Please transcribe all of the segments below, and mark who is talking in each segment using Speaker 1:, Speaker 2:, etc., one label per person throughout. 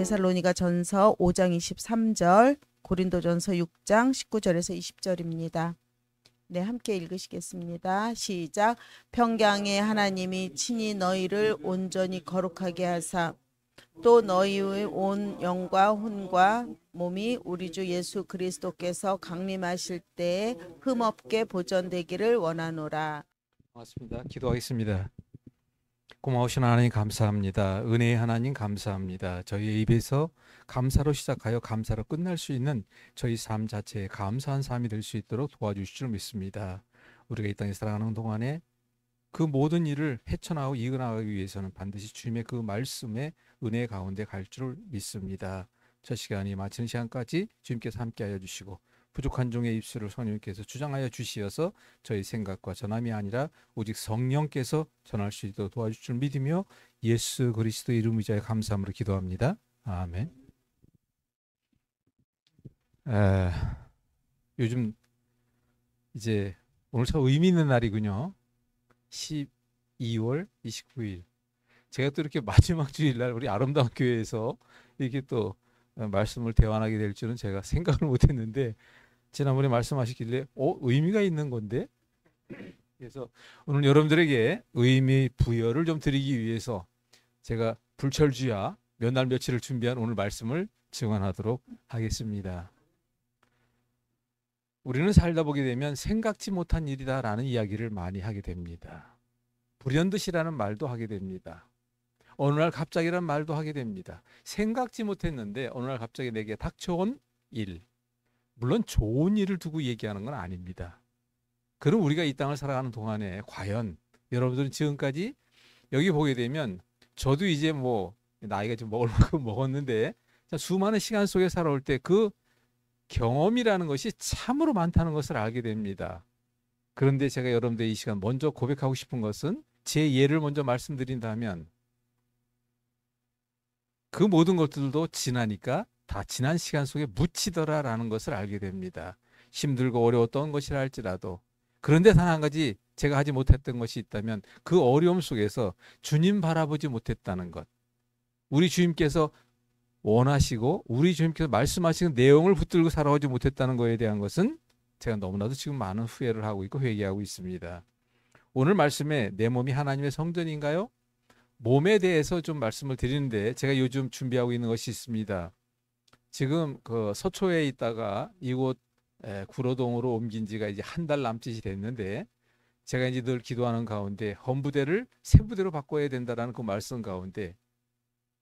Speaker 1: 데살로니가 전서 5장 23절, 고린도전서 6장 19절에서 20절입니다. 네, 함께 읽으시겠습니다. 시작. 평강의 하나님이 친히 너희를 온전히 거룩하게 하사 또 너희의 온 영과 혼과 몸이 우리 주 예수 그리스도께서 강림하실 때에 흠없게 보존되기를 원하노라.
Speaker 2: 고맙습니다. 기도하겠습니다. 고마우신 하나님 감사합니다. 은혜의 하나님 감사합니다. 저희의 입에서 감사로 시작하여 감사로 끝날 수 있는 저희 삶 자체에 감사한 삶이 될 수 있도록 도와주실 줄 믿습니다. 우리가 이 땅에 살아가는 동안에 그 모든 일을 헤쳐나가고 이겨나가기 위해서는 반드시 주님의 그 말씀의 은혜 가운데 갈 줄 믿습니다. 저 시간이 마치는 시간까지 주님께서 함께하여 주시고 부족한 종의 입술을 성령께서 주장하여 주시어서 저희 생각과 전함이 아니라 오직 성령께서 전할 수 있도록 도와주실 줄 믿으며 예수 그리스도 이름 의지하여 감사함으로 기도합니다. 아멘. 요즘 이제 오늘 참 의미 있는 날이군요. 12월 29일. 제가 또 이렇게 마지막 주일날 우리 아름다운 교회에서 이렇게 또 말씀을 대환하게 될 줄은 제가 생각을 못했는데 지난번에 말씀하시길래 의미가 있는 건데, 그래서 오늘 여러분들에게 의미 부여를 좀 드리기 위해서 제가 불철주야 몇 날 며칠을 준비한 오늘 말씀을 증언하도록 하겠습니다. 우리는 살다 보게 되면 생각지 못한 일이다라는 이야기를 많이 하게 됩니다. 불현듯이라는 말도 하게 됩니다. 어느 날 갑자기란 말도 하게 됩니다. 생각지 못했는데 어느 날 갑자기 내게 닥쳐온 일, 물론 좋은 일을 두고 얘기하는 건 아닙니다. 그럼 우리가 이 땅을 살아가는 동안에 과연 여러분들은 지금까지 여기 보게 되면 저도 이제 뭐 나이가 좀 먹을 만큼 먹었는데 수많은 시간 속에 살아올 때 그 경험이라는 것이 참으로 많다는 것을 알게 됩니다. 그런데 제가 여러분들 이 시간 먼저 고백하고 싶은 것은 제 예를 먼저 말씀드린다면 그 모든 것들도 지나니까 다 지난 시간 속에 묻히더라라는 것을 알게 됩니다. 힘들고 어려웠던 것이라 할지라도. 그런데 단 한 가지 제가 하지 못했던 것이 있다면 그 어려움 속에서 주님 바라보지 못했다는 것. 우리 주님께서 원하시고 우리 주님께서 말씀하시는 내용을 붙들고 살아오지 못했다는 것에 대한 것은 제가 너무나도 지금 많은 후회를 하고 있고 회개하고 있습니다. 오늘 말씀에 내 몸이 하나님의 성전인가요? 몸에 대해서 좀 말씀을 드리는데 제가 요즘 준비하고 있는 것이 있습니다. 지금 그 서초에 있다가 이곳 구로동으로 옮긴 지가 이제 한 달 남짓이 됐는데 제가 이제 늘 기도하는 가운데 헌부대를 세부대로 바꿔야 된다라는 그 말씀 가운데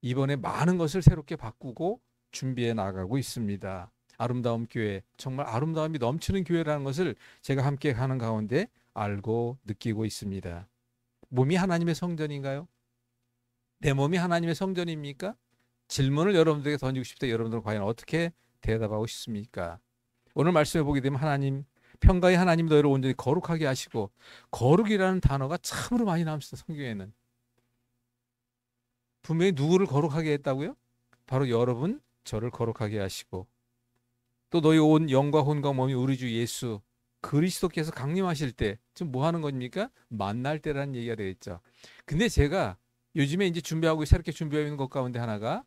Speaker 2: 이번에 많은 것을 새롭게 바꾸고 준비해 나가고 있습니다. 아름다운 교회, 정말 아름다움이 넘치는 교회라는 것을 제가 함께 하는 가운데 알고 느끼고 있습니다. 몸이 하나님의 성전인가요? 내 몸이 하나님의 성전입니까? 질문을 여러분들에게 던지고 싶다. 여러분들은 과연 어떻게 대답하고 싶습니까? 오늘 말씀해 보게 되면 하나님, 평강의 하나님 너희를 온전히 거룩하게 하시고, 거룩이라는 단어가 참으로 많이 나옵니다. 성경에는. 분명히 누구를 거룩하게 했다고요? 바로 여러분, 저를 거룩하게 하시고 또 너희 온 영과 혼과 몸이 우리 주 예수 그리스도께서 강림하실 때 지금 뭐 하는 겁니까? 만날 때라는 얘기가 되겠죠. 근데 제가 요즘에 이제 새롭게 준비하고 있는 것 가운데 하나가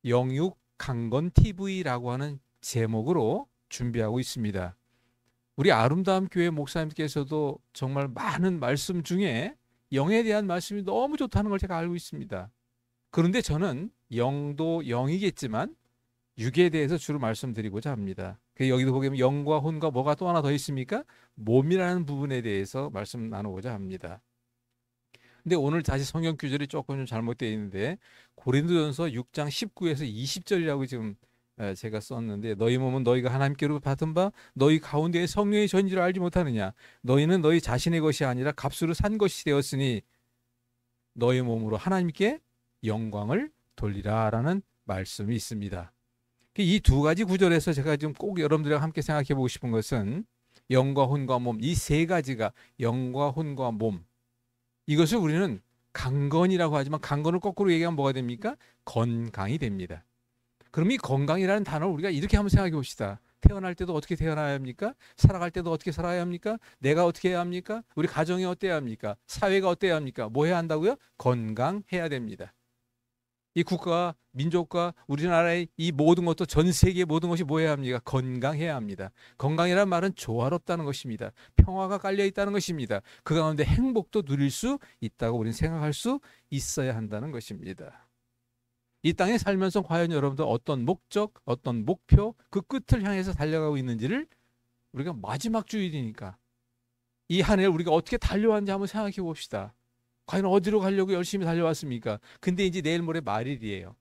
Speaker 2: 영육 강건 TV라고 하는 제목으로 준비하고 있습니다. 우리 아름다운 교회 목사님께서도 정말 많은 말씀 중에 영에 대한 말씀이 너무 좋다는 걸 제가 알고 있습니다. 그런데 저는 영도 영이겠지만 육에 대해서 주로 말씀드리고자 합니다. 여기도 보면 영과 혼과 뭐가 또 하나 더 있습니까? 몸이라는 부분에 대해서 말씀 나누고자 합니다. 근데 오늘 다시 성경 구절이 조금 좀 잘못되어 있는데 고린도전서 6장 19에서 20절이라고 지금 제가 썼는데 너희 몸은 너희가 하나님께로 받은 바 너희 가운데에 성령의 전지를 알지 못하느냐 너희는 너희 자신의 것이 아니라 값으로 산 것이 되었으니 너희 몸으로 하나님께 영광을 돌리라 라는 말씀이 있습니다. 이 두 가지 구절에서 제가 지금 꼭 여러분들과 함께 생각해 보고 싶은 것은 영과 혼과 몸, 이 세 가지가 영과 혼과 몸, 이것을 우리는 강건이라고 하지만 강건을 거꾸로 얘기하면 뭐가 됩니까? 건강이 됩니다. 그럼 이 건강이라는 단어를 우리가 이렇게 한번 생각해 봅시다. 태어날 때도 어떻게 태어나야 합니까? 살아갈 때도 어떻게 살아야 합니까? 내가 어떻게 해야 합니까? 우리 가정이 어때야 합니까? 사회가 어때야 합니까? 뭐 해야 한다고요? 건강해야 됩니다. 이 국가와 민족과 우리나라의 이 모든 것도 전 세계의 모든 것이 뭐해야 합니까? 건강해야 합니다. 건강이란 말은 조화롭다는 것입니다. 평화가 깔려 있다는 것입니다. 그 가운데 행복도 누릴 수 있다고 우리는 생각할 수 있어야 한다는 것입니다. 이 땅에 살면서 과연 여러분들 어떤 목적, 어떤 목표, 그 끝을 향해서 달려가고 있는지를 우리가 마지막 주일이니까 이 한 해를 우리가 어떻게 달려왔는지 한번 생각해 봅시다. 과연 어디로 가려고 열심히 달려왔습니까? 근데 이제 내일 모레 말일이에요.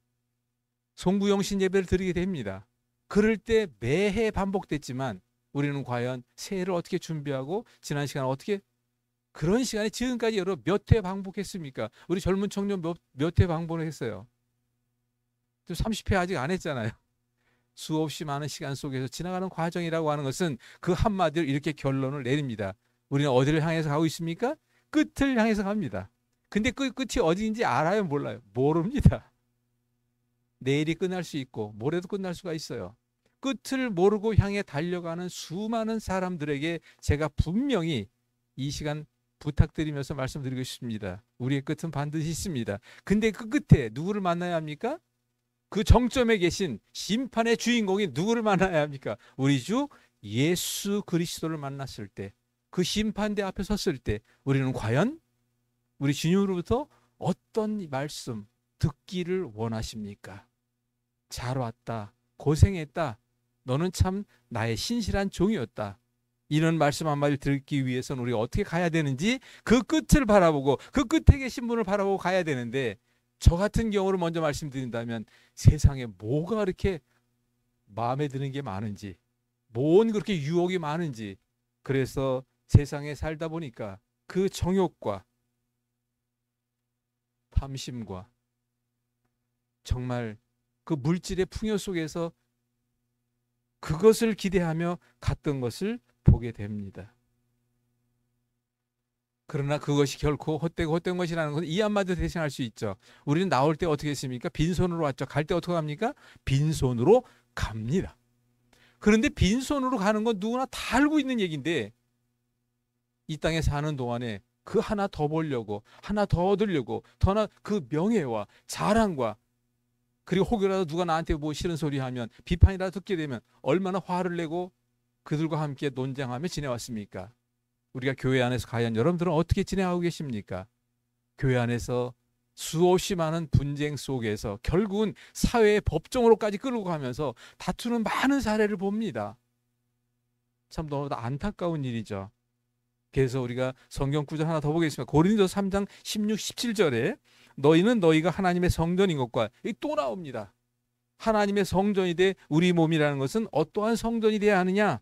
Speaker 2: 송구영신 예배를 드리게 됩니다. 그럴 때 매해 반복됐지만 우리는 과연 새해를 어떻게 준비하고 지난 시간 어떻게 그런 시간에 지금까지 여러 몇 회 방북했습니까? 우리 젊은 청년 몇 회 방북을 했어요. 30회 아직 안 했잖아요. 수없이 많은 시간 속에서 지나가는 과정이라고 하는 것은 그 한마디로 이렇게 결론을 내립니다. 우리는 어디를 향해서 가고 있습니까? 끝을 향해서 갑니다. 근데 그 끝이 어디인지 알아요? 몰라요? 모릅니다. 내일이 끝날 수 있고 모레도 끝날 수가 있어요. 끝을 모르고 향해 달려가는 수많은 사람들에게 제가 분명히 이 시간 부탁드리면서 말씀드리고 싶습니다. 우리의 끝은 반드시 있습니다. 근데 그 끝에 누구를 만나야 합니까? 그 정점에 계신 심판의 주인공이 누구를 만나야 합니까? 우리 주 예수 그리스도를 만났을 때, 그 심판대 앞에 섰을 때 우리는 과연 우리 주님으로부터 어떤 말씀 듣기를 원하십니까? 잘 왔다, 고생했다, 너는 참 나의 신실한 종이었다, 이런 말씀 한마디를 듣기 위해서는 우리가 어떻게 가야 되는지 그 끝을 바라보고 그 끝에 계신 분을 바라보고 가야 되는데, 저 같은 경우를 먼저 말씀드린다면 세상에 뭐가 그렇게 마음에 드는 게 많은지, 뭔 그렇게 유혹이 많은지, 그래서 세상에 살다 보니까 그 정욕과 탐심과 정말 그 물질의 풍요 속에서 그것을 기대하며 갔던 것을 보게 됩니다. 그러나 그것이 결코 헛되고 헛된 것이라는 것은 이 한마디로 대신할 수 있죠. 우리는 나올 때 어떻게 했습니까? 빈손으로 왔죠. 갈 때 어떻게 합니까? 빈손으로 갑니다. 그런데 빈손으로 가는 건 누구나 다 알고 있는 얘기인데, 이 땅에 사는 동안에 그 하나 더 보려고, 하나 더 얻으려고, 더나 그 명예와 자랑과, 그리고 혹여라도 누가 나한테 뭐 싫은 소리 하면, 비판이라도 듣게 되면 얼마나 화를 내고 그들과 함께 논쟁하며 지내왔습니까? 우리가 교회 안에서 과연 여러분들은 어떻게 지내하고 계십니까? 교회 안에서 수없이 많은 분쟁 속에서 결국은 사회의 법정으로까지 끌고 가면서 다투는 많은 사례를 봅니다. 참 너무나 안타까운 일이죠. 그래서 우리가 성경 구절 하나 더 보겠습니다. 고린도서 3장 16, 17절에 너희는 너희가 하나님의 성전인 것과, 여기 또 나옵니다. 하나님의 성전이 돼 우리 몸이라는 것은 어떠한 성전이 돼야 하느냐?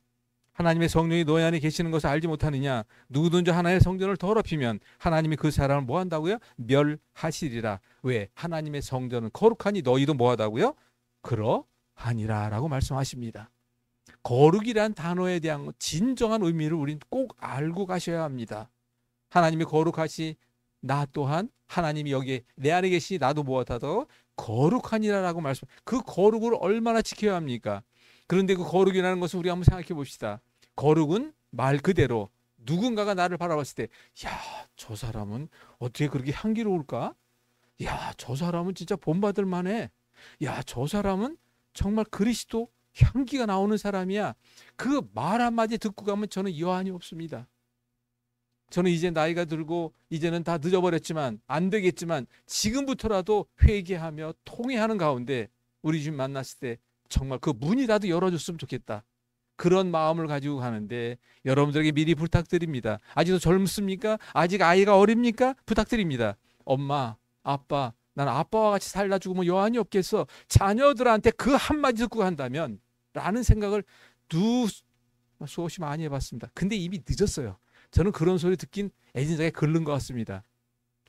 Speaker 2: 하나님의 성령이 너희 안에 계시는 것을 알지 못하느냐? 누구든지 하나의 성전을 더럽히면 하나님이 그 사람을 뭐 한다고요? 멸하시리라. 왜? 하나님의 성전은 거룩하니 너희도 뭐 하다고요? 그러하니라 라고 말씀하십니다. 거룩이란 단어에 대한 진정한 의미를 우린 꼭 알고 가셔야 합니다. 하나님이 거룩하시, 나 또한 하나님이 여기에 내 안에 계시니 나도 무엇하더 거룩하니라라고 말씀. 그 거룩을 얼마나 지켜야 합니까? 그런데 그 거룩이라는 것을 우리 한번 생각해 봅시다. 거룩은 말 그대로 누군가가 나를 바라봤을 때, 야, 저 사람은 어떻게 그렇게 향기로울까? 야, 저 사람은 진짜 본받을 만해. 야, 저 사람은 정말 그리스도 향기가 나오는 사람이야. 그 말 한마디 듣고 가면 저는 여한이 없습니다. 저는 이제 나이가 들고 이제는 다 늦어버렸지만, 안 되겠지만 지금부터라도 회개하며 통회하는 가운데 우리 주님 만났을 때 정말 그 문이라도 열어줬으면 좋겠다. 그런 마음을 가지고 가는데, 여러분들에게 미리 부탁드립니다. 아직도 젊습니까? 아직 아이가 어립니까? 부탁드립니다. 엄마, 아빠, 난 아빠와 같이 살다 죽으면 여한이 없겠어. 자녀들한테 그 한마디 듣고 간다면 라는 생각을 수없이 많이 해봤습니다. 근데 이미 늦었어요. 저는 그런 소리 듣긴 애진작에 긁는 것 같습니다.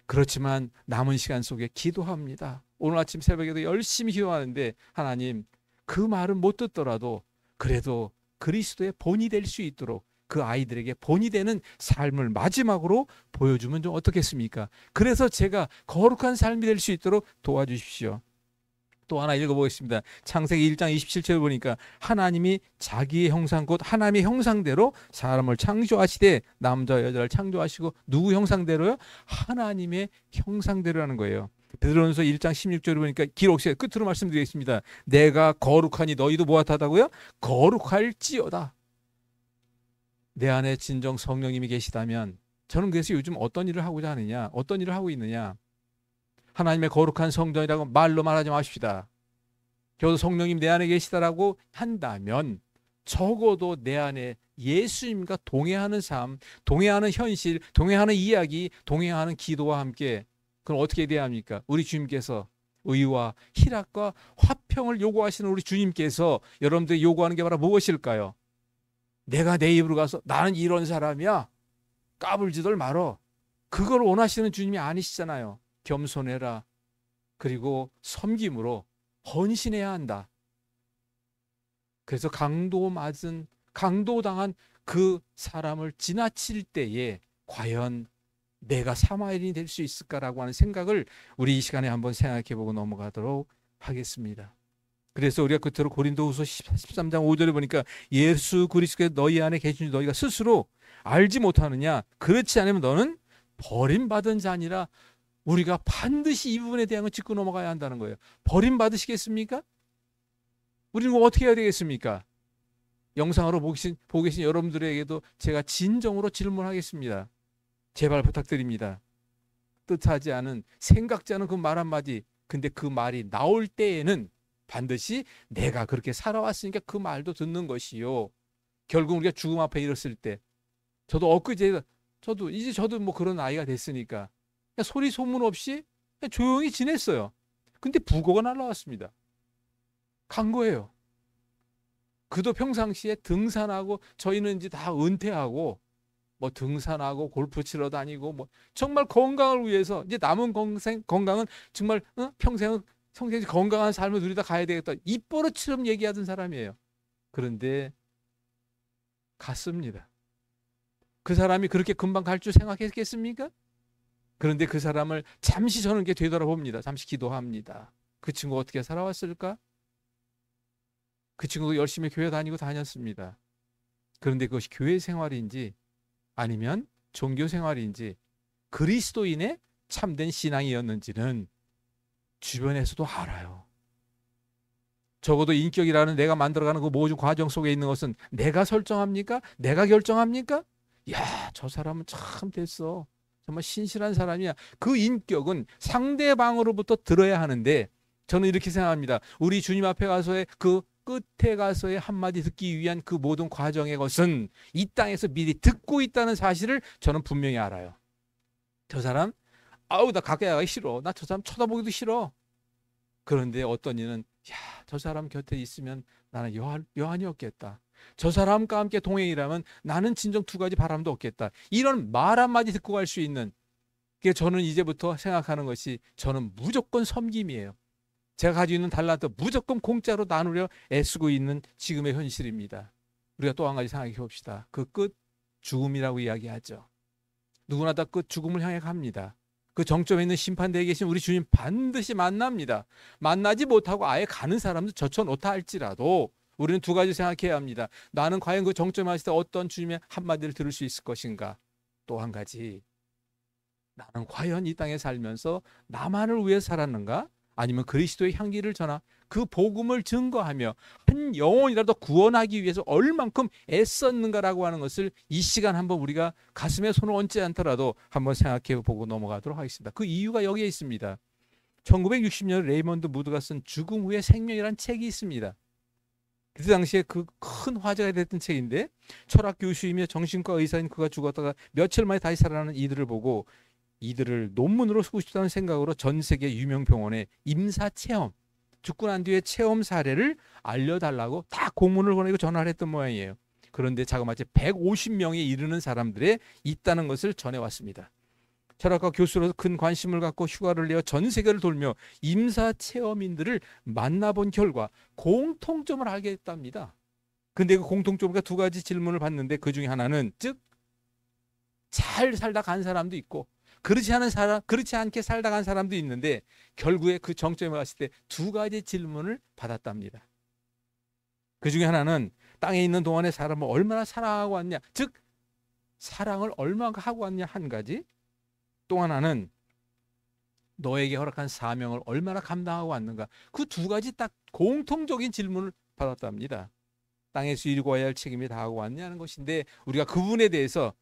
Speaker 2: 그렇지만 남은 시간 속에 기도합니다. 오늘 아침 새벽에도 열심히 기도하는데, 하나님, 그 말은 못 듣더라도 그래도 그리스도의 본이 될 수 있도록 그 아이들에게 본이 되는 삶을 마지막으로 보여주면 좀 어떻겠습니까? 그래서 제가 거룩한 삶이 될 수 있도록 도와주십시오. 또 하나 읽어보겠습니다. 창세기 1장 27절 보니까 하나님이 자기의 형상 곧 하나님의 형상대로 사람을 창조하시되 남자와 여자를 창조하시고, 누구 형상대로요? 하나님의 형상대로라는 거예요. 베드로전서 1장 16절을 보니까 기록시에 끝으로 말씀드리겠습니다. 내가 거룩하니 너희도 무엇하다고요? 거룩할지어다. 내 안에 진정 성령님이 계시다면, 저는 그래서 요즘 어떤 일을 하고자 하느냐, 어떤 일을 하고 있느냐, 하나님의 거룩한 성전이라고 말로 말하지 마십시다. 저도 성령님 내 안에 계시다라고 한다면 적어도 내 안에 예수님과 동행하는 삶, 동행하는 현실, 동행하는 이야기, 동행하는 기도와 함께, 그럼 어떻게 돼야 합니까? 우리 주님께서 의와 희락과 화평을 요구하시는 우리 주님께서 여러분들이 요구하는 게 바로 무엇일까요? 내가 내 입으로 가서 나는 이런 사람이야, 까불지들 말어, 그걸 원하시는 주님이 아니시잖아요. 겸손해라. 그리고 섬김으로 헌신해야 한다. 그래서 강도당한 그 사람을 지나칠 때에 과연 내가 사마리아인이 될 수 있을까라고 하는 생각을 우리 이 시간에 한번 생각해보고 넘어가도록 하겠습니다. 그래서 우리가 끝으로 고린도후서 13장 5절에 보니까 예수 그리스도께서 너희 안에 계신 줄 너희가 스스로 알지 못하느냐? 그렇지 않으면 너는 버림받은 자니라. 우리가 반드시 이 부분에 대한 걸 짚고 넘어가야 한다는 거예요. 버림받으시겠습니까? 우리는 뭐 어떻게 해야 되겠습니까? 영상으로 보고 계신 여러분들에게도 제가 진정으로 질문하겠습니다. 제발 부탁드립니다. 뜻하지 않은, 생각지 않은 그 말 한마디, 근데 그 말이 나올 때에는 반드시 내가 그렇게 살아왔으니까 그 말도 듣는 것이요. 결국 우리가 죽음 앞에 이뤘을 때, 저도 저도 뭐 그런 나이가 됐으니까 그냥 소리 소문 없이 그냥 조용히 지냈어요. 근데 부고가 날라왔습니다. 간 거예요. 그도 평상시에 등산하고, 저희는 이제 다 은퇴하고 뭐 등산하고 골프 치러 다니고 뭐 정말 건강을 위해서 이제 남은 건강은 정말 평생 건강한 삶을 누리다 가야 되겠다, 입버릇처럼 얘기하던 사람이에요. 그런데 갔습니다. 그 사람이 그렇게 금방 갈 줄 생각했겠습니까? 그런데 그 사람을 잠시 저는 이렇게 되돌아봅니다. 잠시 기도합니다. 그 친구가 어떻게 살아왔을까? 그 친구도 열심히 교회 다녔습니다. 그런데 그것이 교회 생활인지 아니면 종교 생활인지 그리스도인의 참된 신앙이었는지는 주변에서도 알아요. 적어도 인격이라는 내가 만들어가는 그 모든 과정 속에 있는 것은 내가 설정합니까? 내가 결정합니까? 야, 저 사람은 참 됐어, 정말 신실한 사람이야. 그 인격은 상대방으로부터 들어야 하는데, 저는 이렇게 생각합니다. 우리 주님 앞에 가서의 그 끝에 가서의 한마디 듣기 위한 그 모든 과정의 것은 이 땅에서 미리 듣고 있다는 사실을 저는 분명히 알아요. 저 사람, 나 가까이 가기 싫어. 나 저 사람 쳐다보기도 싫어. 그런데 어떤 이는, 저 사람 곁에 있으면 나는 여한이 없겠다. 저 사람과 함께 동행이라면 나는 진정 두 가지 바람도 없겠다. 이런 말 한마디 듣고 갈 수 있는, 저는 이제부터 생각하는 것이, 저는 무조건 섬김이에요. 제가 가지고 있는 달란트 무조건 공짜로 나누려 애쓰고 있는 지금의 현실입니다. 우리가 또 한 가지 생각해 봅시다. 그 끝, 죽음이라고 이야기하죠. 누구나 다 끝, 죽음을 향해 갑니다. 그 정점에 있는 심판대에 계신 우리 주님 반드시 만납니다. 만나지 못하고 아예 가는 사람도 젖혀놓다 할지라도 우리는 두 가지 생각해야 합니다. 나는 과연 그 정점에 왔을 때 어떤 주님의 한마디를 들을 수 있을 것인가? 또 한 가지, 나는 과연 이 땅에 살면서 나만을 위해 살았는가? 아니면 그리스도의 향기를 전하 그 복음을 증거하며 한 영혼이라도 구원하기 위해서 얼만큼 애썼는가라고 하는 것을 이 시간 한번 우리가 가슴에 손을 얹지 않더라도 한번 생각해 보고 넘어가도록 하겠습니다. 그 이유가 여기에 있습니다. 1960년 레이먼드 무드가 쓴 죽음 후의 생명이라는 책이 있습니다. 그 당시에 그 큰 화제가 됐던 책인데, 철학 교수이며 정신과 의사인 그가 죽었다가 며칠 만에 다시 살아나는 이들을 보고 이들을 논문으로 쓰고 싶다는 생각으로 전 세계 유명 병원에 임사 체험, 죽고 난 뒤에 체험 사례를 알려달라고 다 공문을 보내고 전화를 했던 모양이에요. 그런데 자그마치 150명에 이르는 사람들에 있다는 것을 전해왔습니다. 철학과 교수로서 큰 관심을 갖고 휴가를 내어 전 세계를 돌며 임사 체험인들을 만나본 결과 공통점을 알게 됐답니다. 근데 그 공통점과 두 가지 질문을 받는데, 그 중에 하나는, 즉 잘 살다 간 사람도 있고 그렇지 않게 살다 간 사람도 있는데, 결국에 그 정점에 왔을 때 두 가지 질문을 받았답니다. 그 중에 하나는 땅에 있는 동안에 사람을 얼마나 사랑하고 왔냐, 즉 사랑을 얼마나 하고 왔냐 한 가지, 또 하나는 너에게 허락한 사명을 얼마나 감당하고 왔는가? 그 두 가지 딱 공통적인 질문을 받았답니다. 땅에서 이루어야 할 책임이 다하고 왔냐는 것인데, 우리가 그분에 대해서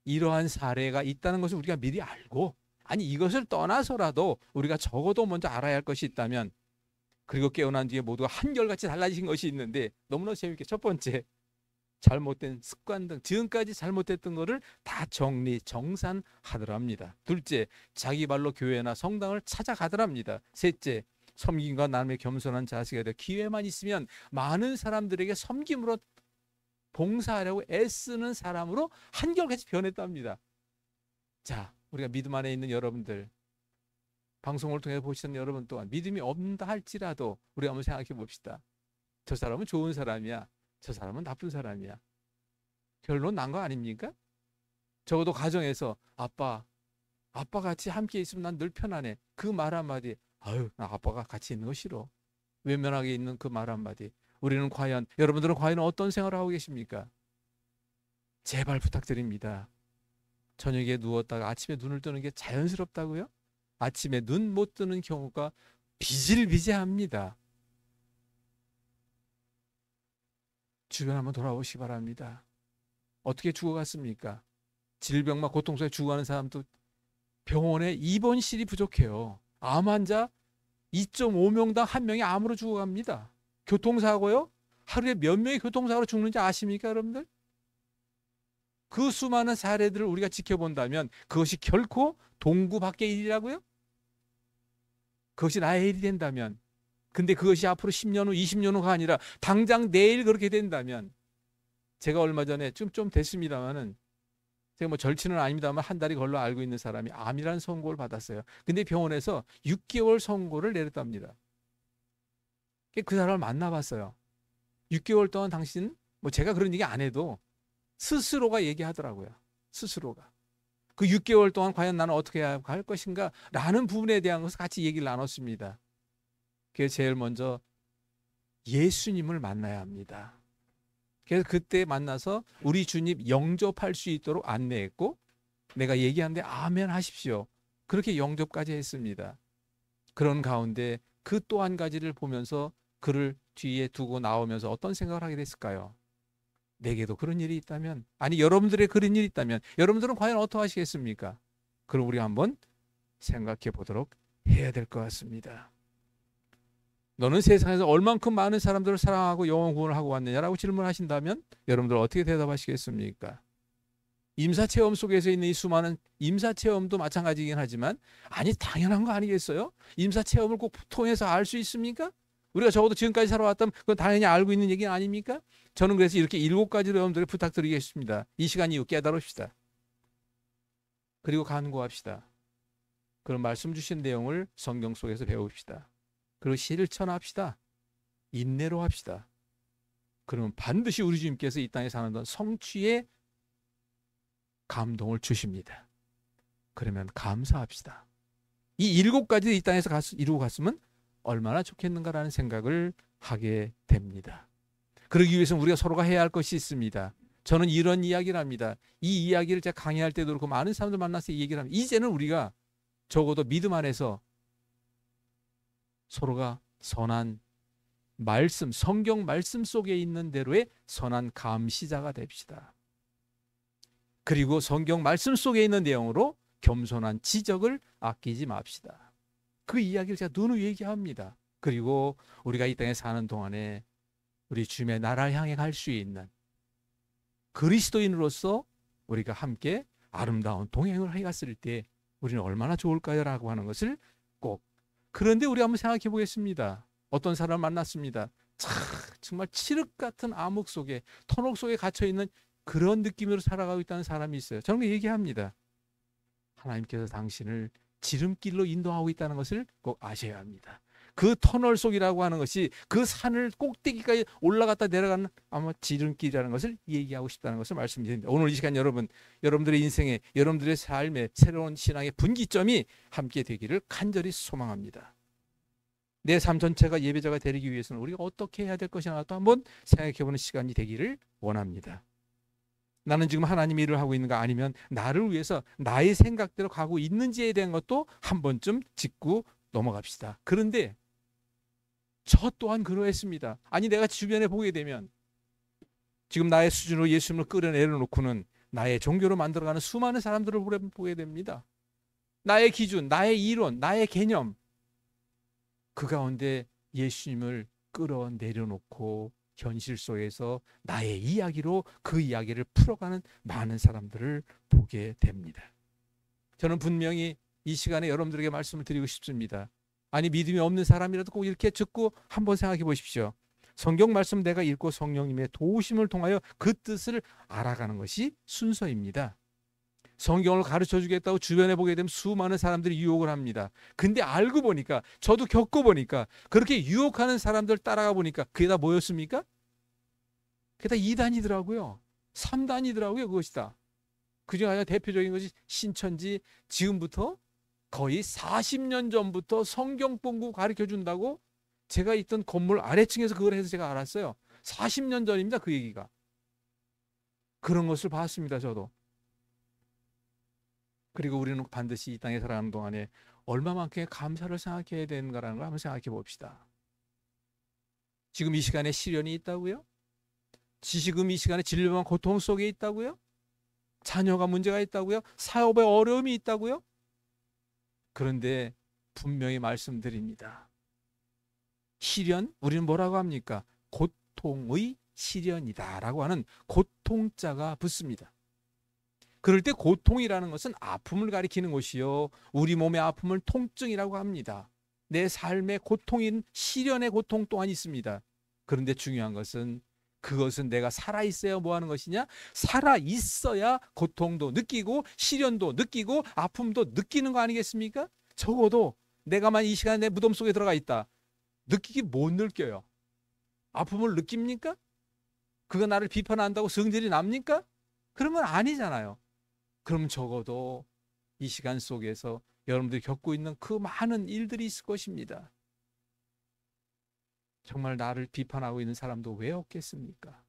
Speaker 2: 이러한 사례가 있다는 것을 우리가 미리 알고, 아니 이것을 떠나서라도 우리가 적어도 먼저 알아야 할 것이 있다면, 그리고 깨어난 뒤에 모두가 한결같이 달라진 것이 있는데, 너무나 재밌게 첫 번째, 잘못된 습관 등 지금까지 잘못했던 것을 다 정리 정산하더랍니다. 둘째, 자기 발로 교회나 성당을 찾아가더랍니다. 셋째, 섬김과 나눔의 겸손한 자세가 되어 기회만 있으면 많은 사람들에게 섬김으로 봉사하려고 애쓰는 사람으로 한결같이 변했답니다. 자, 우리가 믿음 안에 있는 여러분들, 방송을 통해 보시는 여러분 또한 믿음이 없다 할지라도 우리가 한번 생각해 봅시다. 저 사람은 좋은 사람이야, 저 사람은 나쁜 사람이야. 결론 난 거 아닙니까? 적어도 가정에서 아빠 같이 함께 있으면 난 늘 편안해. 그 말 한마디, 아유, 나 아빠가 같이 있는 거 싫어. 외면하게 있는 그 말 한마디. 여러분들은 과연 어떤 생활을 하고 계십니까? 제발 부탁드립니다. 저녁에 누웠다가 아침에 눈을 뜨는 게 자연스럽다고요? 아침에 눈 못 뜨는 경우가 비질비재합니다. 주변 한번 돌아보시기 바랍니다. 어떻게 죽어갔습니까? 질병과 고통 속에 죽어가는 사람도 병원에 입원실이 부족해요. 암 환자 2.5명당 1명이 암으로 죽어갑니다. 교통사고요? 하루에 몇 명이 교통사고로 죽는지 아십니까, 여러분들? 그 수많은 사례들을 우리가 지켜본다면 그것이 결코 동구 밖의 일이라고요? 그것이 나의 일이 된다면, 근데 그것이 앞으로 10년 후, 20년 후가 아니라 당장 내일 그렇게 된다면, 제가 얼마 전에 좀 됐습니다만은, 제가 뭐 절친은 아닙니다만 한 달이 걸러 알고 있는 사람이 암이라는 선고를 받았어요. 근데 병원에서 6개월 선고를 내렸답니다. 그 사람을 만나봤어요. 6개월 동안 당신, 뭐 제가 그런 얘기 안 해도 스스로가 얘기하더라고요. 스스로가. 그 6개월 동안 과연 나는 어떻게 해야 할 것인가? 라는 부분에 대한 것을 같이 얘기를 나눴습니다. 그래서 제일 먼저 예수님을 만나야 합니다. 그래서 그때 만나서 우리 주님 영접할 수 있도록 안내했고, 내가 얘기하는데 아멘 하십시오. 그렇게 영접까지 했습니다. 그런 가운데 그 또 한 가지를 보면서 그를 뒤에 두고 나오면서 어떤 생각을 하게 됐을까요? 내게도 그런 일이 있다면, 아니 여러분들의 그런 일이 있다면 여러분들은 과연 어떻게 하시겠습니까? 그럼 우리 한번 생각해 보도록 해야 될 것 같습니다. 너는 세상에서 얼만큼 많은 사람들을 사랑하고 영혼 구원을 하고 왔느냐라고 질문하신다면 여러분들 어떻게 대답하시겠습니까? 임사체험 속에서 있는 이 수많은 임사체험도 마찬가지이긴 하지만, 아니 당연한 거 아니겠어요? 임사체험을 꼭 통해서 알 수 있습니까? 우리가 적어도 지금까지 살아왔다면 그건 당연히 알고 있는 얘기는 아닙니까? 저는 그래서 이렇게 7가지로 여러분들에게 부탁드리겠습니다. 이 시간 이후 깨달읍시다. 그리고 간구합시다. 그런 말씀 주신 내용을 성경 속에서 배웁시다. 그리고 실천합시다. 인내로 합시다. 그러면 반드시 우리 주님께서 이 땅에 사는 동안 성취의 감동을 주십니다. 그러면 감사합시다. 이 7가지 이 땅에서 이루고 갔으면 얼마나 좋겠는가라는 생각을 하게 됩니다. 그러기 위해서는 우리가 서로가 해야 할 것이 있습니다. 저는 이런 이야기를 합니다. 이 이야기를 제가 강의할 때도 그렇고 많은 사람들 만나서 이 얘기를 합니다. 이제는 우리가 적어도 믿음 안에서 서로가 선한 말씀, 성경 말씀 속에 있는 대로의 선한 감시자가 됩시다. 그리고 성경 말씀 속에 있는 내용으로 겸손한 지적을 아끼지 맙시다. 그 이야기를 제가 누누이 얘기합니다. 그리고 우리가 이 땅에 사는 동안에 우리 주님의 나라를 향해 갈 수 있는 그리스도인으로서 우리가 함께 아름다운 동행을 해갔을 때 우리는 얼마나 좋을까요? 라고 하는 것을 꼭. 그런데 우리 한번 생각해 보겠습니다. 어떤 사람을 만났습니다. 정말 칠흑 같은 암흑 속에, 터널 속에 갇혀있는 그런 느낌으로 살아가고 있다는 사람이 있어요. 저는 얘기합니다. 하나님께서 당신을 지름길로 인도하고 있다는 것을 꼭 아셔야 합니다. 그 터널 속이라고 하는 것이 그 산을 꼭대기까지 올라갔다 내려가는 아마 지름길이라는 것을 얘기하고 싶다는 것을 말씀드립니다. 오늘 이 시간 여러분들의 인생에, 여러분들의 삶에 새로운 신앙의 분기점이 함께 되기를 간절히 소망합니다. 내 삶 전체가 예배자가 되기 위해서는 우리가 어떻게 해야 될 것이나 또 한번 생각해보는 시간이 되기를 원합니다. 나는 지금 하나님 일을 하고 있는가, 아니면 나를 위해서 나의 생각대로 가고 있는지에 대한 것도 한 번쯤 짚고 넘어갑시다. 그런데 저 또한 그러했습니다. 아니, 내가 주변에 보게 되면 지금 나의 수준으로 예수님을 끌어내려놓고는 나의 종교로 만들어가는 수많은 사람들을 보게 됩니다. 나의 기준, 나의 이론, 나의 개념, 그 가운데 예수님을 끌어내려놓고 현실 속에서 나의 이야기로 그 이야기를 풀어가는 많은 사람들을 보게 됩니다. 저는 분명히 이 시간에 여러분들에게 말씀을 드리고 싶습니다. 아니, 믿음이 없는 사람이라도 꼭 이렇게 듣고 한번 생각해 보십시오. 성경 말씀 내가 읽고 성령님의 도우심을 통하여 그 뜻을 알아가는 것이 순서입니다. 성경을 가르쳐 주겠다고 주변에 보게 되면 수많은 사람들이 유혹을 합니다. 근데 알고 보니까, 저도 겪어보니까, 그렇게 유혹하는 사람들 따라가 보니까 그게 다 뭐였습니까? 그게 다 2단이더라고요. 3단이더라고요. 그것이 다. 그중에 가장 대표적인 것이 신천지, 지금부터 거의 40년 전부터 성경 본구 가르쳐 준다고 제가 있던 건물 아래층에서 그걸 해서 제가 알았어요. 40년 전입니다. 그 얘기가. 그런 것을 봤습니다. 저도. 그리고 우리는 반드시 이 땅에 살아가는 동안에 얼마만큼의 감사를 생각해야 되는가라는 걸 한번 생각해 봅시다. 지금 이 시간에 시련이 있다고요? 지금 이 시간에 질병과 고통 속에 있다고요? 자녀가 문제가 있다고요? 사업에 어려움이 있다고요? 그런데 분명히 말씀드립니다. 시련, 우리는 뭐라고 합니까? 고통의 시련이다라고 하는 고통자가 붙습니다. 그럴 때 고통이라는 것은 아픔을 가리키는 것이요, 우리 몸의 아픔을 통증이라고 합니다. 내 삶의 고통인 시련의 고통 또한 있습니다. 그런데 중요한 것은, 그것은 내가 살아있어야 뭐 하는 것이냐? 살아있어야 고통도 느끼고 시련도 느끼고 아픔도 느끼는 거 아니겠습니까? 적어도 내가만 이 시간에 내 무덤 속에 들어가 있다, 느끼기 못 느껴요. 아픔을 느낍니까? 그가 나를 비판한다고 성질이 납니까? 그런 건 아니잖아요. 그럼 적어도 이 시간 속에서 여러분들이 겪고 있는 그 많은 일들이 있을 것입니다. 정말 나를 비판하고 있는 사람도 왜 없겠습니까?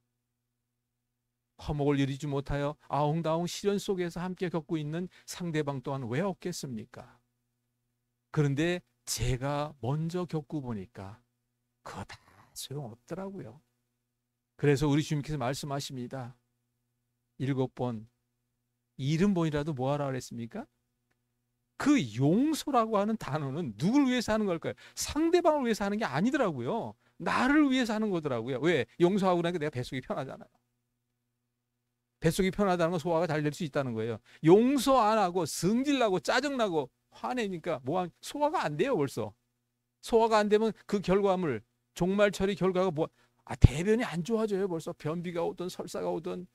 Speaker 2: 화목을 이루지 못하여 아웅다웅 시련 속에서 함께 겪고 있는 상대방 또한 왜 없겠습니까? 그런데 제가 먼저 겪고 보니까 그거 다 소용없더라고요. 그래서 우리 주님께서 말씀하십니다. 7번 70번이라도 뭐하라 그랬습니까? 그 용서라고 하는 단어는 누굴 위해서 하는 걸까요? 상대방을 위해서 하는 게 아니더라고요. 나를 위해서 하는 거더라고요. 왜? 용서하고 나니까 내가 뱃속이 편하잖아요. 뱃속이 편하다는 건 소화가 잘 될 수 있다는 거예요. 용서 안 하고 성질나고 짜증나고 화내니까 소화가 안 돼요. 벌써 소화가 안 되면 그 결과물, 종말 처리 결과가 대변이 안 좋아져요. 벌써 변비가 오든 설사가 오든.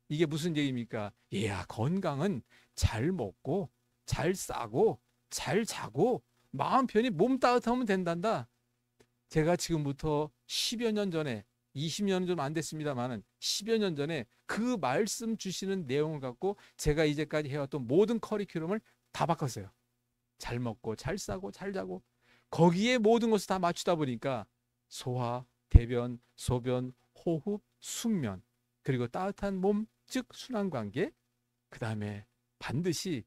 Speaker 2: 이게 무슨 얘기입니까? 얘야, 건강은 잘 먹고 잘 싸고 잘 자고 마음 편히 몸 따뜻하면 된단다. 제가 지금부터 10여 년 전에, 20년 좀 안 됐습니다만은 10여 년 전에 그 말씀 주시는 내용을 갖고 제가 이제까지 해왔던 모든 커리큘럼을 다 바꿨어요. 잘 먹고 잘 싸고 잘 자고, 거기에 모든 것을 다 맞추다 보니까 소화, 대변, 소변, 호흡, 숙면, 그리고 따뜻한 몸, 즉 순환관계, 그 다음에 반드시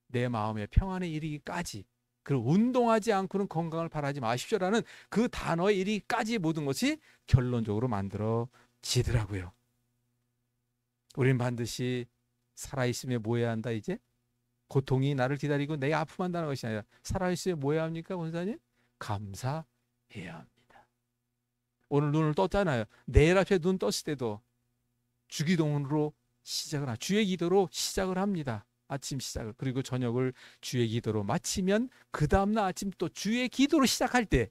Speaker 2: 내 마음의 평안에 이르기까지, 그리고 운동하지 않고는 건강을 바라지 마십시오라는 그 단어에 이르기까지의 모든 것이 결론적으로 만들어지더라고요. 우리는 반드시 살아있으며 뭐 해야 한다? 이제 고통이 나를 기다리고 내 아픔한다는 것이 아니라 살아있으며 뭐 해야 합니까, 권사님? 감사해야 합니다. 오늘 눈을 떴잖아요. 내일 앞에 눈 떴을 때도 주기도문으로 시작을 주의 기도로 시작을 합니다. 아침 시작을. 그리고 저녁을 주의 기도로 마치면 그 다음날 아침 또 주의 기도로 시작할 때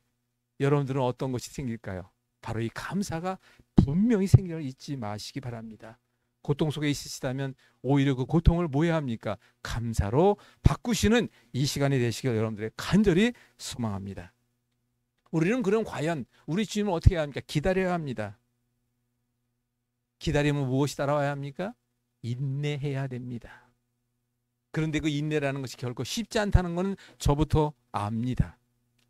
Speaker 2: 여러분들은 어떤 것이 생길까요? 바로 이 감사가 분명히 생기를 잊지 마시기 바랍니다. 고통 속에 있으시다면 오히려 그 고통을 뭐 해야 합니까? 감사로 바꾸시는 이 시간이 되시길 여러분들의 간절히 소망합니다. 우리는 그럼 과연 우리 주님을 어떻게 해야 합니까? 기다려야 합니다. 기다리면 무엇이 따라와야 합니까? 인내해야 됩니다. 그런데 그 인내라는 것이 결코 쉽지 않다는 것은 저부터 압니다.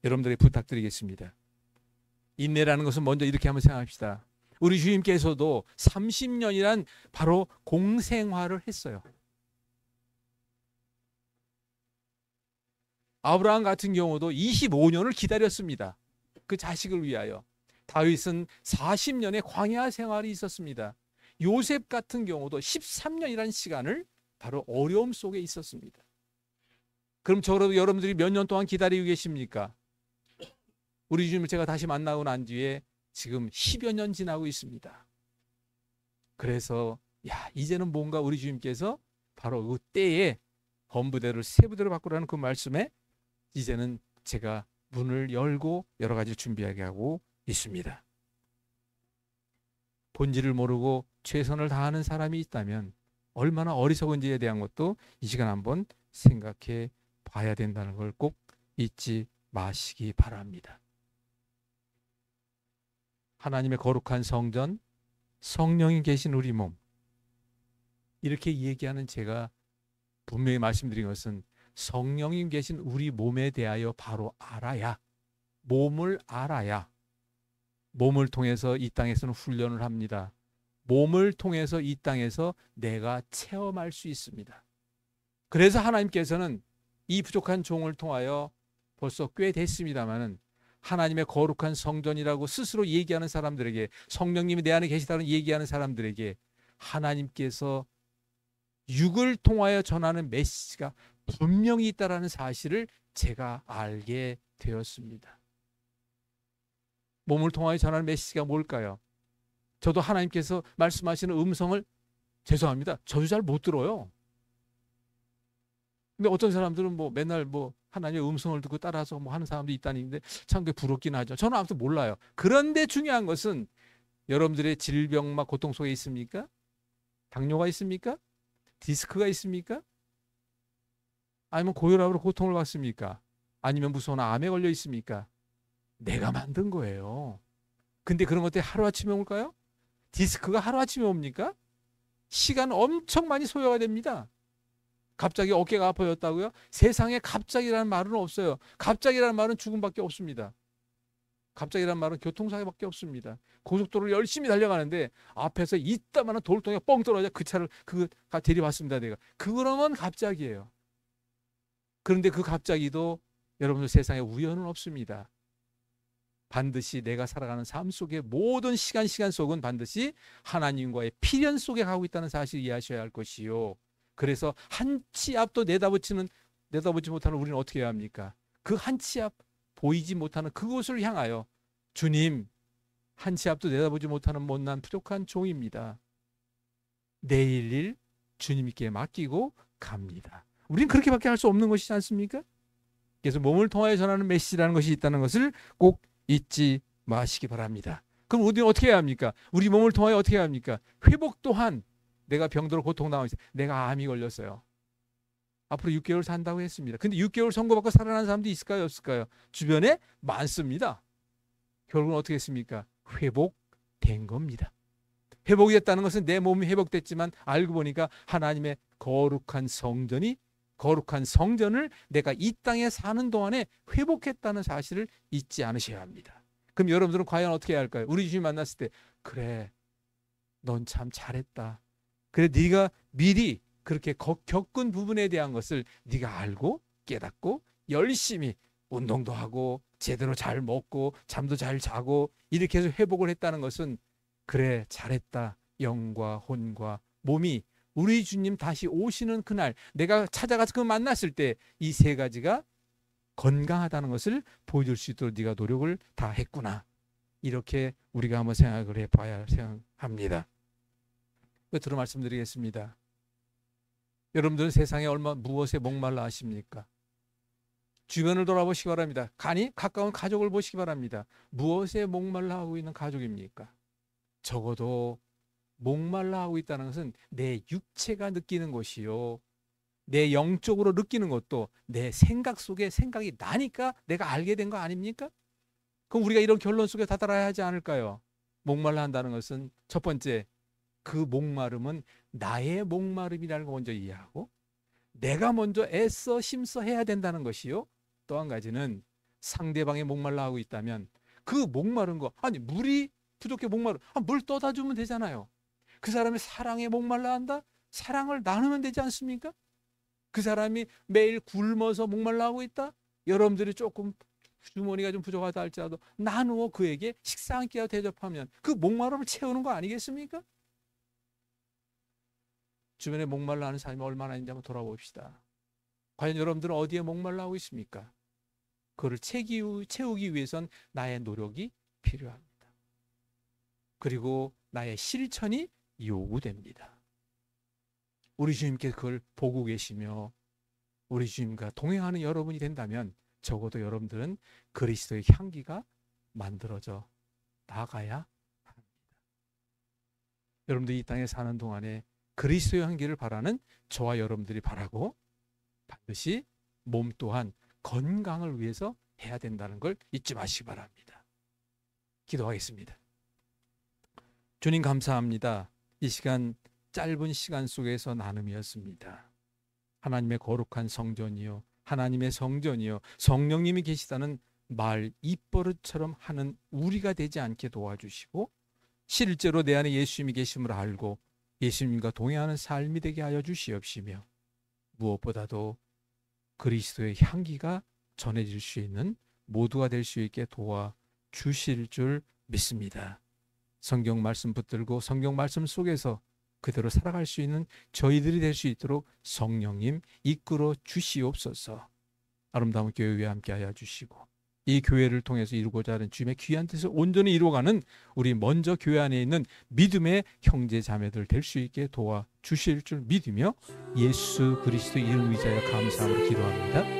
Speaker 2: 여러분들에게 부탁드리겠습니다. 인내라는 것은 먼저 이렇게 한번 생각합시다. 우리 주님께서도 30년이란 바로 공생활을 했어요. 아브라함 같은 경우도 25년을 기다렸습니다. 그 자식을 위하여. 다윗은 40년의 광야 생활이 있었습니다. 요셉 같은 경우도 13년이라는 시간을 바로 어려움 속에 있었습니다. 그럼 저라도 여러분들이 몇 년 동안 기다리고 계십니까? 우리 주님을 제가 다시 만나고 난 뒤에 지금 10여 년 지나고 있습니다. 그래서 이제는 뭔가 우리 주님께서 바로 그 때에 헌부대를 세부대로 바꾸라는 그 말씀에 이제는 제가 문을 열고 여러 가지 준비하게 하고 있습니다. 본질을 모르고 최선을 다하는 사람이 있다면 얼마나 어리석은지에 대한 것도 이 시간 한번 생각해 봐야 된다는 걸 꼭 잊지 마시기 바랍니다. 하나님의 거룩한 성전, 성령이 계신 우리 몸, 이렇게 얘기하는 제가 분명히 말씀드린 것은 성령이 계신 우리 몸에 대하여 바로 알아야, 몸을 알아야 몸을 통해서 이 땅에서는 훈련을 합니다. 몸을 통해서 이 땅에서 내가 체험할 수 있습니다. 그래서 하나님께서는 이 부족한 종을 통하여 벌써 꽤 됐습니다마는 하나님의 거룩한 성전이라고 스스로 얘기하는 사람들에게, 성령님이 내 안에 계시다는 얘기하는 사람들에게 하나님께서 육을 통하여 전하는 메시지가 분명히 있다라는 사실을 제가 알게 되었습니다. 몸을 통하여 전하는 메시지가 뭘까요? 저도 하나님께서 말씀하시는 음성을, 죄송합니다, 저도 잘 못 들어요. 근데 어떤 사람들은 맨날 하나님의 음성을 듣고 따라서 하는 사람도 있다는데 참 그게 부럽긴 하죠. 저는 아무튼 몰라요. 그런데 중요한 것은 여러분들의 질병과 고통 속에 있습니까? 당뇨가 있습니까? 디스크가 있습니까? 아니면 고혈압으로 고통을 받습니까? 아니면 무서운 암에 걸려 있습니까? 내가 만든 거예요. 근데 그런 것들이 하루아침에 올까요? 디스크가 하루아침에 옵니까? 시간 엄청 많이 소요가 됩니다. 갑자기 어깨가 아파졌다고요? 세상에 갑자기라는 말은 없어요. 갑자기라는 말은 죽음밖에 없습니다. 갑자기라는 말은 교통사고밖에 없습니다. 고속도로를 열심히 달려가는데 앞에서 이따만한 돌덩이가 뻥 떨어져 그 차를 그가 들이받습니다. 내가. 그러면 갑자기예요. 그런데 그 갑자기도 여러분들 세상에 우연은 없습니다. 반드시 내가 살아가는 삶 속의 모든 시간 속은 반드시 하나님과의 필연 속에 가고 있다는 사실을 이해하셔야 할 것이요. 그래서 한 치 앞도 내다보지 못하는 우리는 어떻게 해야 합니까? 그 한 치 앞 보이지 못하는 그곳을 향하여 주님, 한 치 앞도 내다보지 못하는 못난 부족한 종입니다. 내일 일 주님께 맡기고 갑니다. 우리는 그렇게밖에 할 수 없는 것이지 않습니까? 그래서 몸을 통하여 전하는 메시지라는 것이 있다는 것을 꼭 잊지 마시기 바랍니다. 그럼 우리는 어떻게 해야 합니까? 우리 몸을 통하여 어떻게 해야 합니까? 회복 또한, 내가 병들어 고통당하고 있어요. 내가 암이 걸렸어요. 앞으로 6개월 산다고 했습니다. 근데 6개월 선고받고 살아난 사람도 있을까요? 없을까요? 주변에 많습니다. 결국은 어떻게 했습니까? 회복된 겁니다. 회복이 됐다는 것은 내 몸이 회복됐지만 알고 보니까 하나님의 거룩한 성전을 내가 이 땅에 사는 동안에 회복했다는 사실을 잊지 않으셔야 합니다. 그럼 여러분들은 과연 어떻게 해야 할까요? 우리 주님 만났을 때, 그래, 넌 참 잘했다. 그래, 네가 미리 그렇게 겪은 부분에 대한 것을 네가 알고 깨닫고 열심히 운동도 하고 제대로 잘 먹고 잠도 잘 자고 이렇게 해서 회복을 했다는 것은, 그래, 잘했다. 영과 혼과 몸이 우리 주님 다시 오시는 그날 내가 찾아가서 그 만났을 때 이 세 가지가 건강하다는 것을 보여줄 수 있도록 네가 노력을 다 했구나. 이렇게 우리가 한번 생각을 해봐야 생각합니다. 끝으로 말씀드리겠습니다. 여러분들은 세상에 무엇에 목말라 하십니까? 주변을 돌아보시기 바랍니다. 가까운 가족을 보시기 바랍니다. 무엇에 목말라 하고 있는 가족입니까? 적어도 목말라 하고 있다는 것은 내 육체가 느끼는 것이요, 내 영적으로 느끼는 것도 내 생각 속에 생각이 나니까 내가 알게 된 거 아닙니까? 그럼 우리가 이런 결론 속에 다다라야 하지 않을까요? 목말라 한다는 것은 첫 번째, 그 목마름은 나의 목마름이라는 걸 먼저 이해하고 내가 먼저 애써 힘써 해야 된다는 것이요, 또 한 가지는 상대방의 목말라 하고 있다면 그 목마른 거, 아니 물이 부족해 목마르. 물 떠다 주면 되잖아요. 그 사람이 사랑에 목말라 한다? 사랑을 나누면 되지 않습니까? 그 사람이 매일 굶어서 목말라 하고 있다? 여러분들이 조금 주머니가 좀 부족하다 할지라도 나누어 그에게 식사 한 끼와 대접하면 그 목마름을 채우는 거 아니겠습니까? 주변에 목말라 하는 사람이 얼마나 있는지 한번 돌아봅시다. 과연 여러분들은 어디에 목말라 하고 있습니까? 그를 채우기 위해선 나의 노력이 필요합니다. 그리고 나의 실천이 요구됩니다. 우리 주님께 그걸 보고 계시며 우리 주님과 동행하는 여러분이 된다면 적어도 여러분들은 그리스도의 향기가 만들어져 나가야 합니다. 여러분들이 이 땅에 사는 동안에 그리스도의 향기를 바라는 저와 여러분들이 바라고 반드시 몸 또한 건강을 위해서 해야 된다는 걸 잊지 마시기 바랍니다. 기도하겠습니다. 주님 감사합니다. 이 시간 짧은 시간 속에서 나눔이었습니다. 하나님의 거룩한 성전이요, 하나님의 성전이요, 성령님이 계시다는 말 입버릇처럼 하는 우리가 되지 않게 도와주시고 실제로 내 안에 예수님이 계심을 알고 예수님과 동행하는 삶이 되게 하여 주시옵시며 무엇보다도 그리스도의 향기가 전해질 수 있는 모두가 될 수 있게 도와주실 줄 믿습니다. 성경 말씀 붙들고 성경 말씀 속에서 그대로 살아갈 수 있는 저희들이 될 수 있도록 성령님 이끌어 주시옵소서. 아름다운 교회 위에 함께하여 주시고 이 교회를 통해서 이루고자 하는 주님의 귀한 뜻을 온전히 이루어가는 우리 먼저 교회 안에 있는 믿음의 형제 자매들 될 수 있게 도와주실 줄 믿으며 예수 그리스도 이름 위하여 감사함으로 기도합니다.